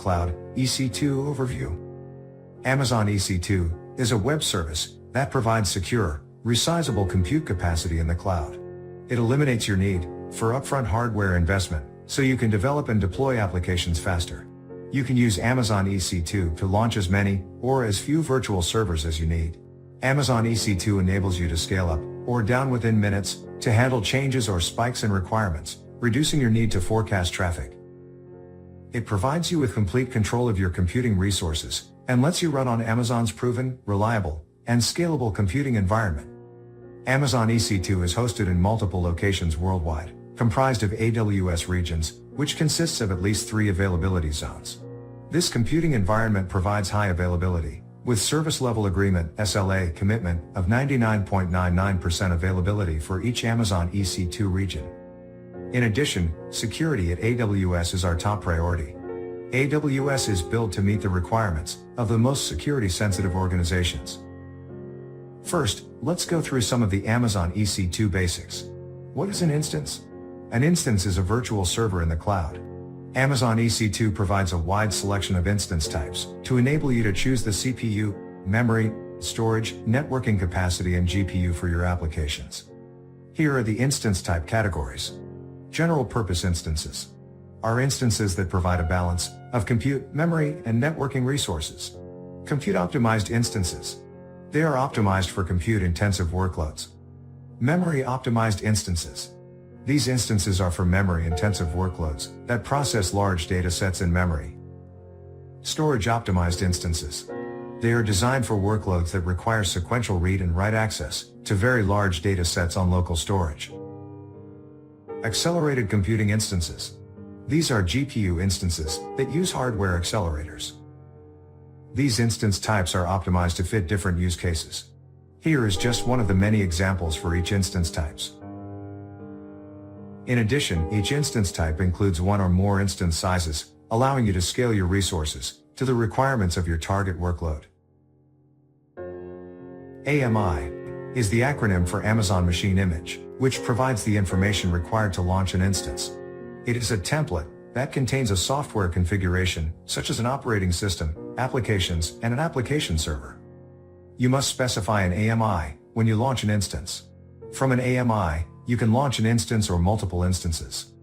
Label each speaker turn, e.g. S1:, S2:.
S1: Cloud, EC2 overview. Amazon EC2 is a web service that provides secure, resizable compute capacity in the cloud. It eliminates your need for upfront hardware investment, so you can develop and deploy applications faster. You can use Amazon EC2 to launch as many or as few virtual servers as you need. Amazon EC2 enables you to scale up or down within minutes to handle changes or spikes in requirements, reducing your need to forecast traffic. It provides you with complete control of your computing resources and lets you run on Amazon's proven, reliable, and scalable computing environment. Amazon EC2 is hosted in multiple locations worldwide, comprised of AWS regions, which consists of at least 3 availability zones. This computing environment provides high availability, with Service Level Agreement (SLA) commitment of 99.99% availability for each Amazon EC2 region. In addition, security at AWS is our top priority. AWS is built to meet the requirements of the most security-sensitive organizations. First, let's go through some of the Amazon EC2 basics. What is an instance? An instance is a virtual server in the cloud. Amazon EC2 provides a wide selection of instance types to enable you to choose the CPU, memory, storage, networking capacity, and GPU for your applications. Here are the instance type categories. General purpose instances are instances that provide a balance of compute, memory, and networking resources. Compute optimized instances. They are optimized for compute-intensive workloads. Memory optimized instances. These instances are for memory-intensive workloads that process large data sets in memory. Storage optimized instances. They are designed for workloads that require sequential read and write access to very large data sets on local storage. Accelerated computing instances. These are GPU instances that use hardware accelerators. These instance types are optimized to fit different use cases. Here is just one of the many examples for each instance types. In addition, each instance type includes one or more instance sizes, allowing you to scale your resources to the requirements of your target workload. AMI is the acronym for Amazon Machine Image, which provides the information required to launch an instance. It is a template that contains a software configuration, such as an operating system, applications, and an application server. You must specify an AMI when you launch an instance. From an AMI, you can launch an instance or multiple instances.